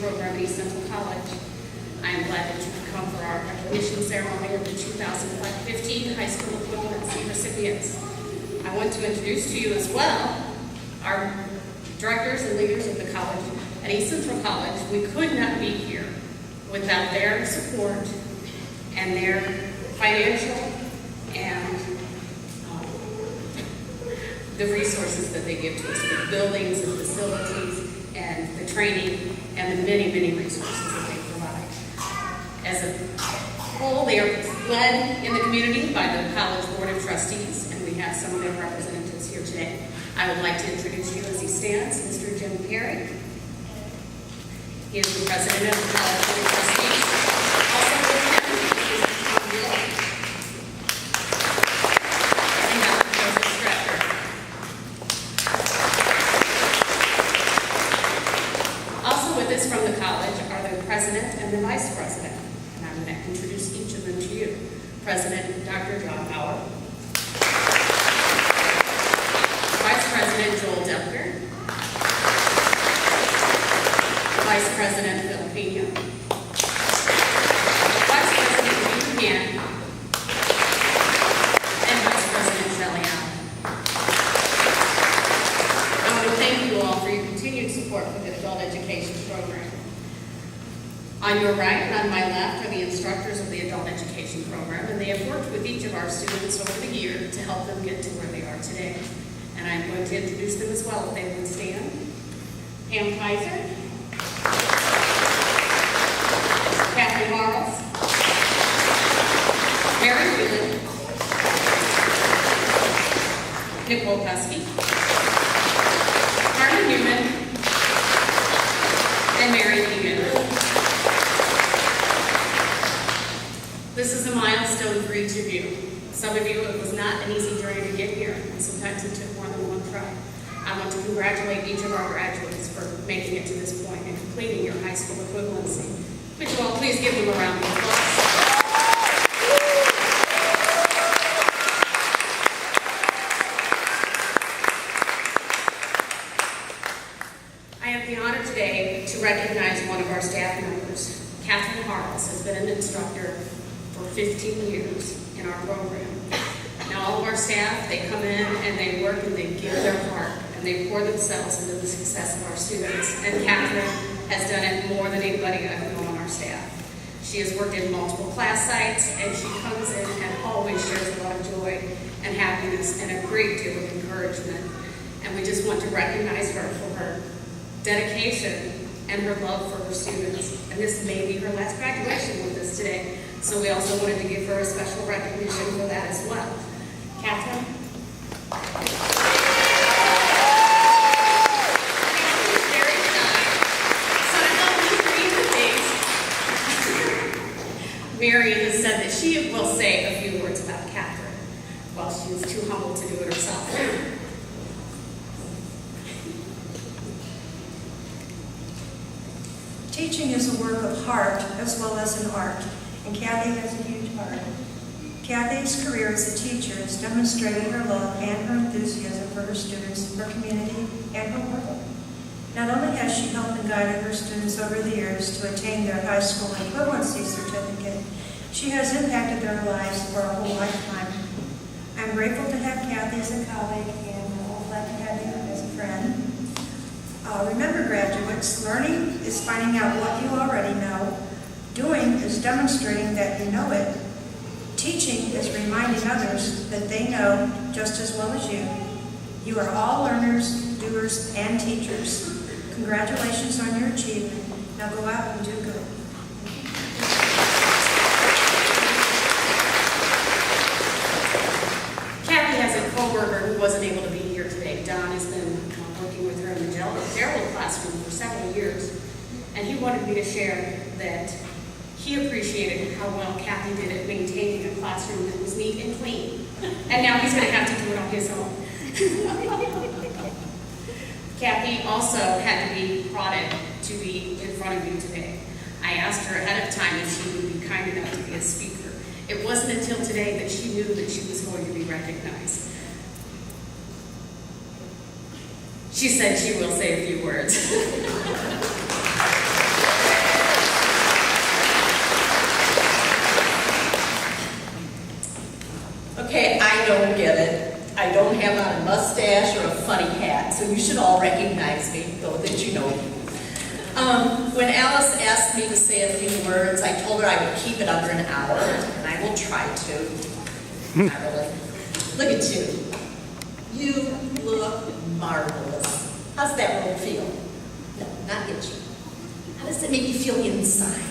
program at East Central College. I am glad that you could come for our recognition ceremony of the 2015 high school equivalency recipients. I want to introduce to you as well our directors and leaders of the college. At East Central College, we could not be here without their support and their financial and the resources that they give to us, the buildings and facilities and the training and the many, many resources that they provide. As a whole, they are led in the community by the College Board of Trustees, and we have some of their representatives here today. I would like to introduce you as he stands, Mr. Jim Perry. He is the president of the College Board of Trustees. Also with him is Tom Gill. And Dr. Joseph Strecker. Also with us from the college are the president and the vice president. And I'm going to introduce each of them to you. President Dr. John Bauer. Vice President Joel Delker. Vice President Phil Pena. Vice President Peter Pan. And Vice President Shelley Allen. I want to thank you all for your continued support for the adult education program. On your right and on my left are the instructors of the adult education program, and they have worked with each of our students over the year to help them get to where they are today. And I'm going to introduce them as well if they would stand. Pam Kaiser. Kathy Morris. Mary Wheelan. Nicole Husky. Carmen Newman. And Mary Egan. This is a milestone for each of you. Some of you, it was not an easy journey to get here, and sometimes it took more than one try. I want to congratulate each of our graduates for making it to this point and completing your high school equivalency. Could you all please give them a round of applause? I have the honor today to recognize one of our staff members. Catherine Harles has been an instructor for 15 years in our program. Now all of our staff, they come in and they work and they give their heart and they pour themselves into the success of our students. And Catherine has done it more than anybody I've known on our staff. She has worked in multiple class sites and she comes in and always shares a lot of joy and happiness and a great deal of encouragement. And we just want to recognize her for her dedication and her love for her students. And this may be her last graduation with us today. So we also wanted to give her a special recognition for that as well. Catherine? Catherine's very shy, so I don't need to read the things. Marion has said that she will say a few words about Catherine, while she is too humble to do it herself. Teaching is a work of heart as well as an art, and Kathy has a huge heart. Kathy's career as a teacher has demonstrated her love and her enthusiasm for her students, her community, and her world. Not only has she helped and guided her students over the years to attain their high school equivalency certificate, she has impacted their lives for a whole lifetime. I'm grateful to have Kathy as a colleague, and I'm glad to have you as a friend. Remember, graduates, learning is finding out what you already know. Doing is demonstrating that you know it. Teaching is reminding others that they know just as well as you. You are all learners, doers, and teachers. Congratulations on your achievement. Now go out and do good. Kathy has a co-worker who wasn't able to be here today. Don has been working with her in the Gerald classroom for several years, and he wanted me to share that he appreciated how well Kathy did at maintaining a classroom that was neat and clean. And now he's going to have to do it on his own. Kathy also had to be prodded to be in front of you today. I asked her ahead of time if she would be kind enough to be a speaker. It wasn't until today that she knew that she was going to be recognized. She said she will say a few words. have on a mustache or a funny hat, so you should all recognize me, though that you know me. When Alice asked me to say a few words, I told her I would keep it under an hour, and I will try to. Not really. Look at you. You look marvelous. How's that roll feel? No, not itchy. How does it make you feel inside?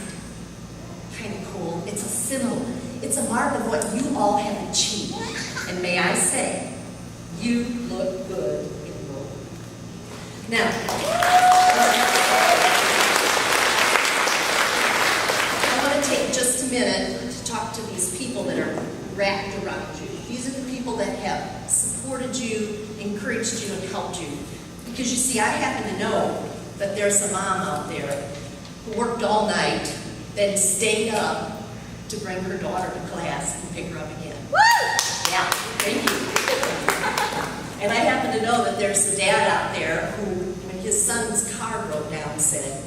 Kind of cool. It's a symbol. It's a mark of what you all have achieved. And may I say, you look good in roll. Now, I want to take just a minute to talk to these people that are wrapped around you. These are the people that have supported you, encouraged you, and helped you. Because you see, I happen to know that there's a mom out there who worked all night, then stayed up to bring her daughter to class and pick her up again. Woo! Yeah, thank you. And I happen to know that there's a dad out there who, when his son's car broke down, said,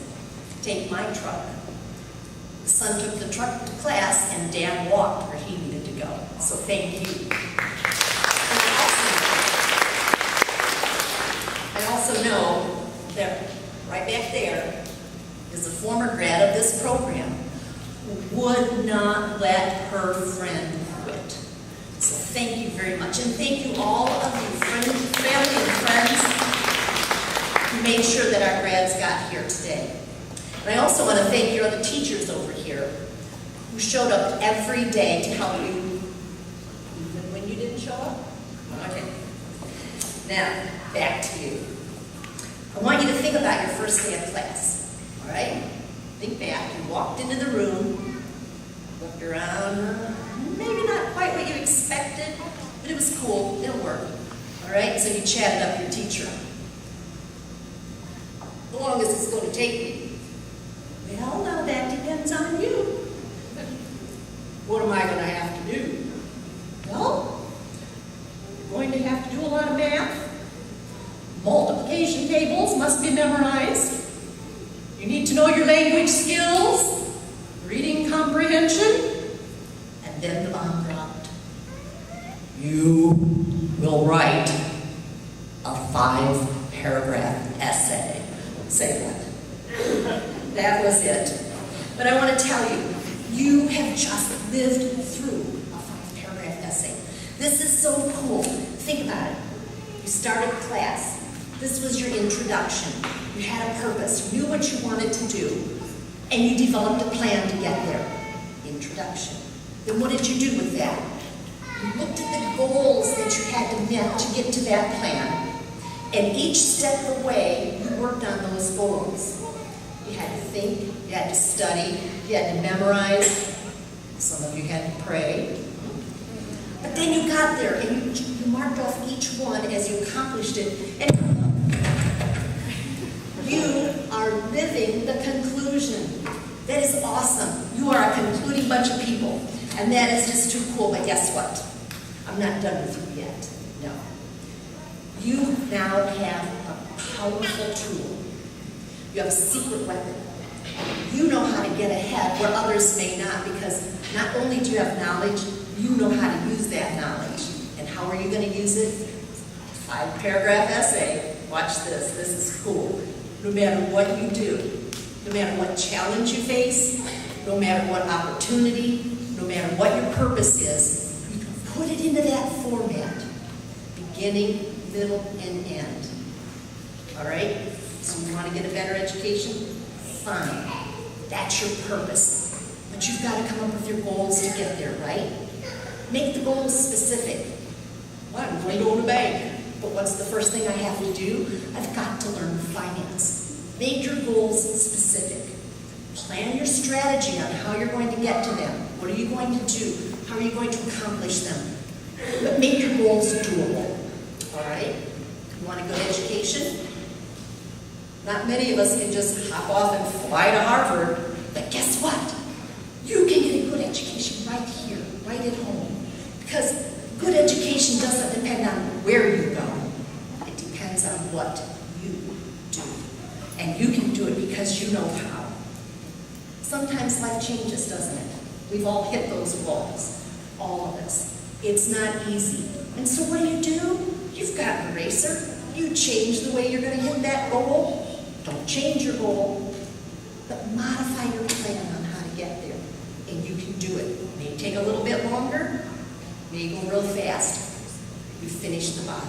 "Take my truck." The son took the truck to class, and Dad walked where he needed to go. So thank you. I also know that right back there is a former grad of this program who would not let her friend quit. So thank you very much. And thank you all of you, family and friends, who made sure that our grads got here today. And I also want to thank your other teachers over here who showed up every day to help you, even when you didn't show up. Okay. Now, back to you. I want you to think about your first day of class, all right? Think back. You walked into the room, looked around, maybe not quite what you expected, but it was cool. It'll work, all right? So you chatted up your teacher. How long is this going to take me? Well, now that depends on you. What am I going to have to do? Well, you're going to have to do a lot of math. Multiplication tables must be memorized. You need to know your language skills, reading comprehension, and then the bomb dropped. You will write a 5-paragraph essay. Say what? That was it. But I want to tell you, you have just lived through a 5-paragraph essay. This is so cool. Think about it. You started class. This was your introduction. You had a purpose. You knew what you wanted to do. And you developed a plan to get there. Introduction. Then what did you do with that? You looked at the goals that you had to meet to get to that plan. And each step of the way, you worked on those goals. You had to think, you had to study, you had to memorize. Some of you had to pray. But then you got there and you marked off each one as you accomplished it. And you are living the conclusion. That is awesome. You are a concluding bunch of people. And that is just too cool. But guess what? I'm not done with you yet. No. You now have a powerful tool. You have a secret weapon. You know how to get ahead where others may not, because not only do you have knowledge, you know how to use that knowledge. And how are you going to use it? 5-paragraph essay. Watch this. This is cool. No matter what you do, no matter what challenge you face, no matter what opportunity, no matter what your purpose is, you can put it into that format. Beginning, middle, and end. All right? So you want to get a better education? Fine. That's your purpose. But you've got to come up with your goals to get there, right? Make the goals specific. Well, I'm going to own a bank. But what's the first thing I have to do? I've got to learn finance. Make your goals specific. Plan your strategy on how you're going to get to them. What are you going to do? How are you going to accomplish them? But make your goals doable. All right? You want a good education? Not many of us can just hop off and fly to Harvard. But guess what? You can get a good education right here, right at home. Because good education doesn't depend on where you go. It depends on what you do. And you can do it because you know how. Sometimes life changes, doesn't it? We've all hit those walls. All of us. It's not easy. And so what do? You've got an eraser. You change the way you're going to hit that goal. Don't change your goal, but modify your plan on how to get there. And you can do it. May take a little bit longer, may go real fast. You finish the bottom.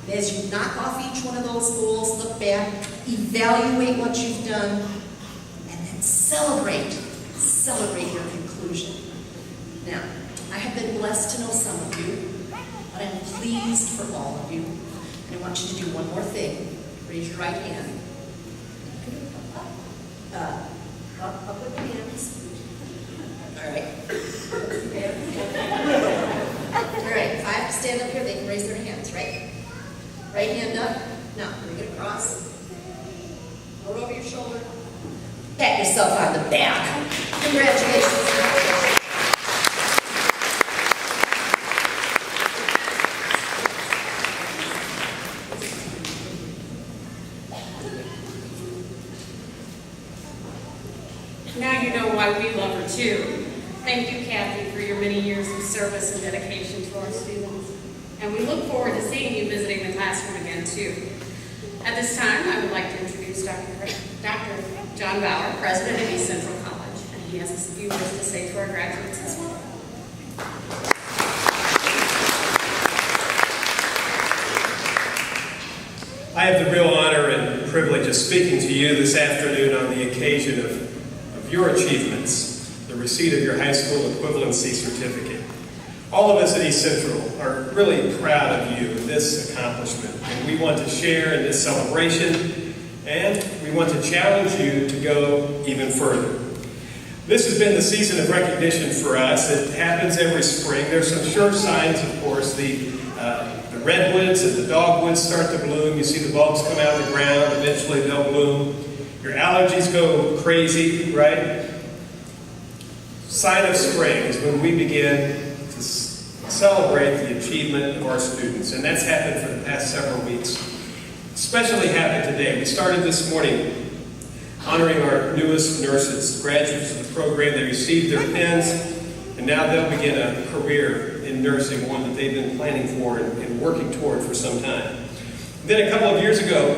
And as you knock off each one of those goals, look back, evaluate what you've done, and then celebrate. Celebrate your conclusion. Now, I have been blessed to know some of you, but I'm pleased for all of you. And I want you to do one more thing. Raise your right hand. Up with the hands. All right. All right, if I have to stand up here, they can raise their hands, right? Right hand up. Now, bring it across. Throw it over your shoulder. Pat yourself on the back. Congratulations. Now you know why we love her too. Thank you, Kathy, for your many years of service and dedication to our students. And we look forward to seeing you visiting the classroom again too. At this time, I would like to introduce Dr. John Bauer, President of East Central College, and he has a few words to say to our graduates as well. I have the real honor and privilege of speaking to you this afternoon on the occasion of your achievements, the receipt of your high school equivalency certificate. All of us at East Central are really proud of you and this accomplishment, and we want to share in this celebration, and we want to challenge you to go even further. This has been the season of recognition for us. It happens every spring. There's some sure signs, of course. The redwoods and the dogwoods start to bloom. You see the bulbs come out of the ground. Eventually they'll bloom. Your allergies go crazy, right? Sign of spring is when we begin to celebrate the achievement of our students. And that's happened for the past several weeks. Especially happened today. We started this morning honoring our newest nurses, graduates of the program. They received their pins, and now they'll begin a career in nursing, one that they've been planning for and working toward for some time. Then a couple of hours ago,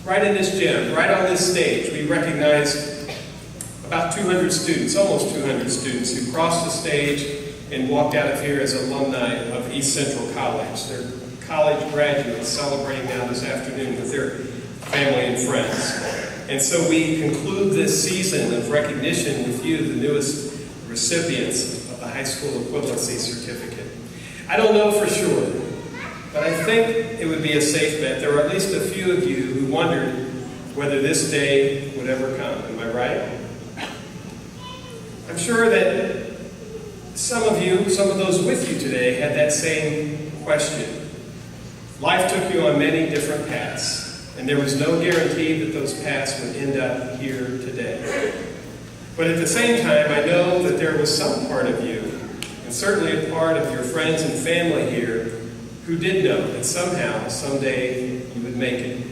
right in this gym, right on this stage, we recognized about 200 students, almost 200 students, who crossed the stage and walked out of here as alumni of East Central College. They're college graduates celebrating now this afternoon with their family and friends. And so we conclude this season of recognition with you, the newest recipients of the high school equivalency certificate. I don't know for sure, but I think it would be a safe bet. There are at least a few of you who wondered whether this day would ever come. Am I right? I'm sure that some of those with you today had that same question. Life took you on many different paths, and there was no guarantee that those paths would end up here today. But at the same time, I know that there was some part of you, and certainly a part of your friends and family here, who did know that somehow, someday, you would make it.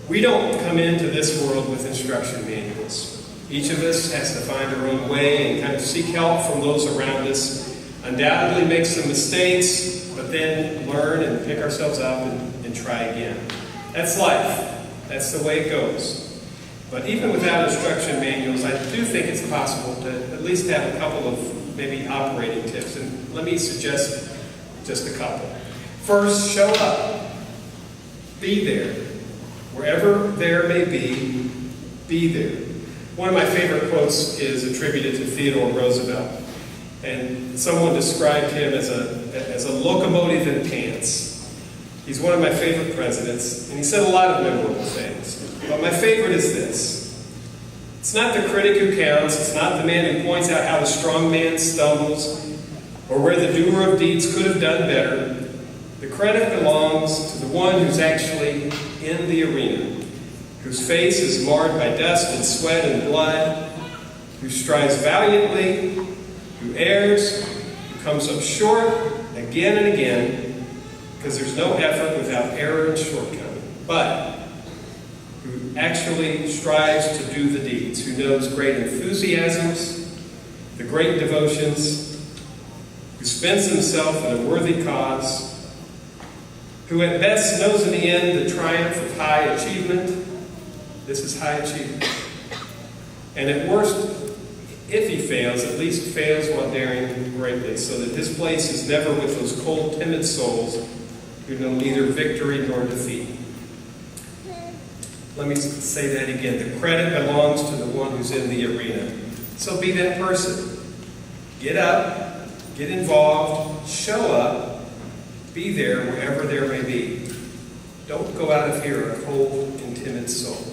We don't come into this world with instruction manuals. Each of us has to find our own way and kind of seek help from those around us. Undoubtedly make some mistakes, but then learn and pick ourselves up and try again. That's life. That's the way it goes. But even without instruction manuals, I do think it's possible to at least have a couple of maybe operating tips. And let me suggest just a couple. First, show up. Be there. Wherever there may be there. One of my favorite quotes is attributed to Theodore Roosevelt. And someone described him as a locomotive in pants. He's one of my favorite presidents, and he said a lot of memorable things. But my favorite is this. It's not the critic who counts, it's not the man who points out how the strong man stumbles, or where the doer of deeds could have done better. The credit belongs to the one who's actually in the arena, whose face is marred by dust and sweat and blood, who strives valiantly, who errs, who comes up short again and again, because there's no effort without error and shortcoming, but who actually strives to do the deeds, who knows great enthusiasms, the great devotions, who spends himself in a worthy cause, who at best knows in the end the triumph of high achievement. This is high achievement. And at worst, if he fails, at least fails while daring greatly, so that his place is never with those cold, timid souls who know neither victory nor defeat. Let me say that again. The credit belongs to the one who's in the arena. So be that person. Get up, get involved, show up, be there wherever there may be. Don't go out of here a cold and timid soul.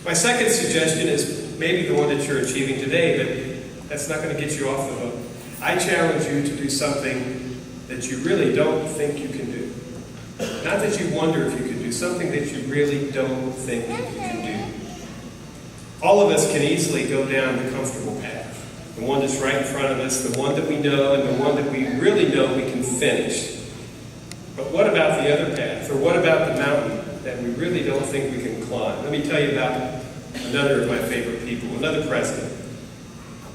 My second suggestion is maybe the one that you're achieving today, but that's not going to get you off the hook. I challenge you to do something that you really don't think you can do. Not that you wonder if you can do, something that you really don't think you can do. All of us can easily go down the comfortable path. The one that's right in front of us, the one that we know, and the one that we really know we can finish. But what about the other path? Or what about the mountain that we really don't think we can climb? Let me tell you about another of my favorite people, another president.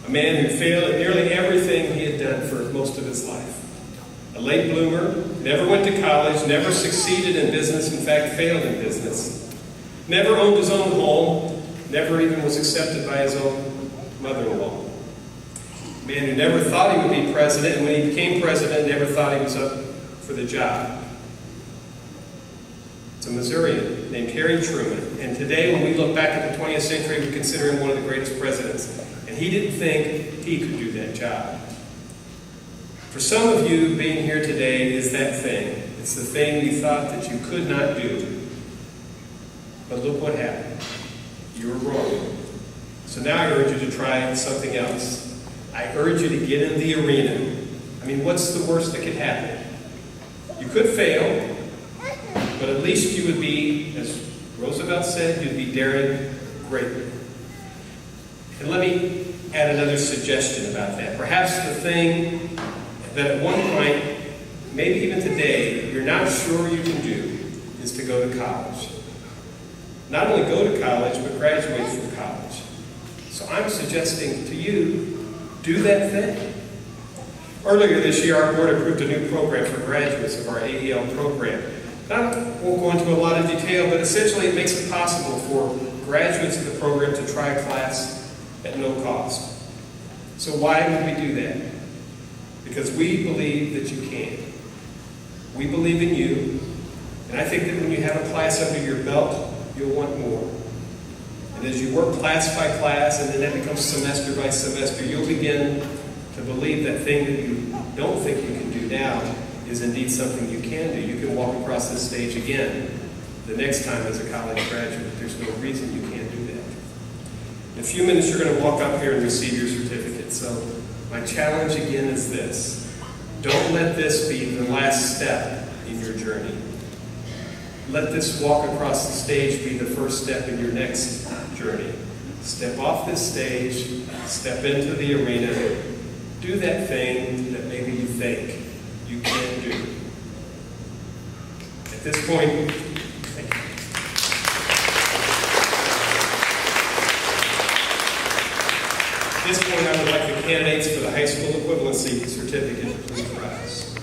A man who failed at nearly everything he had done for most of his life. A late bloomer, never went to college, never succeeded in business, in fact failed in business. Never owned his own home, never even was accepted by his own mother-in-law. A man who never thought he would be president, and when he became president, never thought he was up for the job. It's a Missourian named Harry Truman, and today when we look back at the 20th century, we consider him one of the greatest presidents. And he didn't think he could do that job. For some of you, being here today is that thing. It's the thing you thought that you could not do. But look what happened. You were wrong. So now I urge you to try something else. I urge you to get in the arena. I mean, what's the worst that could happen? You could fail, but at least you would be, as Roosevelt said, you'd be daring greatly. And let me add another suggestion about that. Perhaps the thing that at one point, maybe even today, you're not sure you can do is to go to college. Not only go to college, but graduate from college. So I'm suggesting to you, do that thing. Earlier this year, our board approved a new program for graduates of our AEL program. I won't go into a lot of detail, but essentially it makes it possible for graduates of the program to try a class at no cost. So why would we do that? Because we believe that you can. We believe in you, and I think that when you have a class under your belt, you'll want more. And as you work class by class, and then that becomes semester by semester, you'll begin to believe that thing that you don't think you can do now is indeed something you can do. You can walk across this stage again the next time as a college graduate. There's no reason you can't do that. In a few minutes, you're going to walk up here and receive your certificate. So my challenge again is this. Don't let this be the last step in your journey. Let this walk across the stage be the first step in your next journey. Step off this stage, step into the arena, do that thing that maybe you think you can't do. At this point, thank you. At this point, I would like the candidates for the high school equivalency certificate to please rise.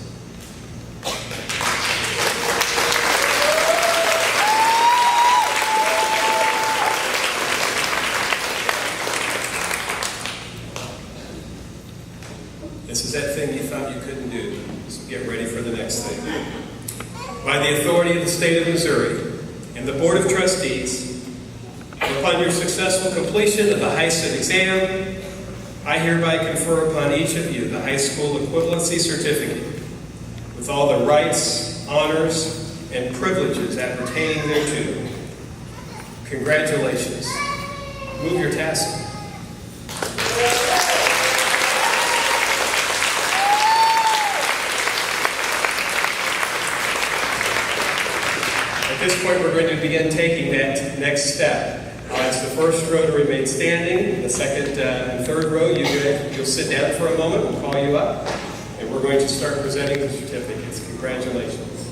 This is that thing you thought you couldn't do, so get ready for the next thing. By the authority of the state of Missouri and the Board of Trustees, upon your successful completion of the HiSET exam, I hereby confer upon each of you the high school equivalency certificate with all the rights, honors, and privileges appertaining thereto. Congratulations. Move your tassel. At this point, we're going to begin taking that next step. I'll ask the first row to remain standing. The second and third row, you'll sit down for a moment. We'll call you up. And we're going to start presenting the certificates. Congratulations.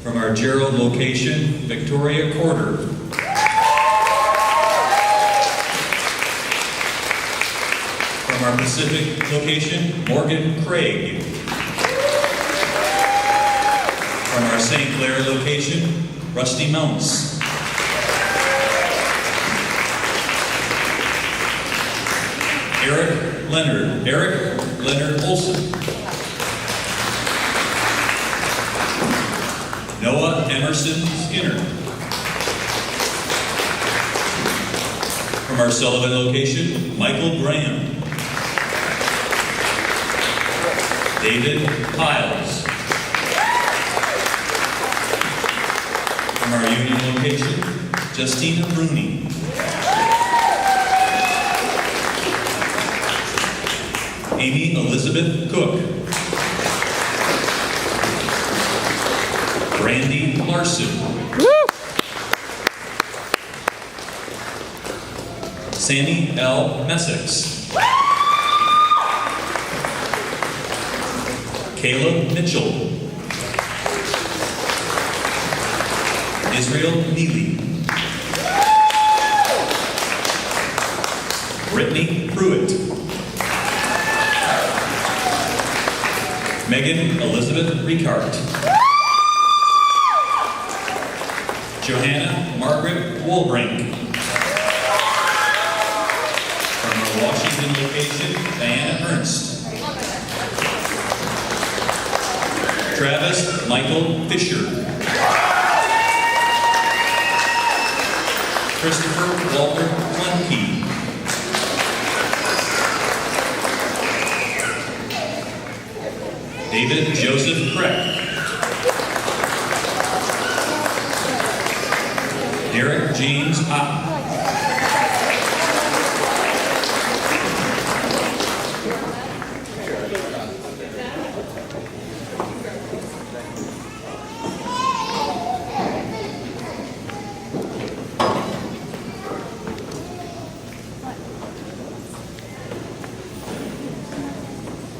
From our our Gerald location, Victoria Corder. From our Pacific location, Morgan Craig. From our St. Clair location, Rusty Mounts. Eric Leonard Olson. Noah Emerson Skinner. From our Sullivan location, Michael Graham. David Piles. From our Union location, Justina Rooney. Amy Elizabeth Cook. Brandy Larson. Sammy L. Messex. Caleb Mitchell. Israel Neely. Brittany Pruitt. Megan Elizabeth Ricart. Johanna Margaret Woolbrink. From our Washington location, Diana Ernst. Travis Michael Fisher. Christopher Walter Clunkey. David Joseph Kreck. Derek James Otten.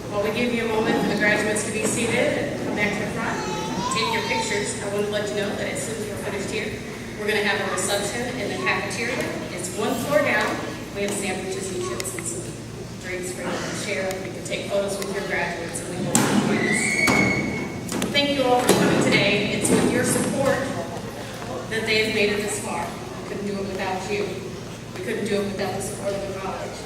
While we give you a moment for the graduates to be seated and come back to the front, take your pictures, I want to let you know that as soon as we're finished here, we're going to have a reception in the cafeteria. It's one floor down. We have sandwiches and chips and some drinks for you to share. You can take photos with your graduates and we hope you join us. Thank you all for coming today. It's with your support that they have made it this far. We couldn't do it without you. We couldn't do it without the support of the college.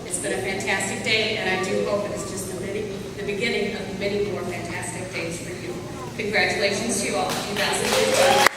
It's been a fantastic day, and I do hope it's just the beginning of many more fantastic days for you. Congratulations to you all. 2015.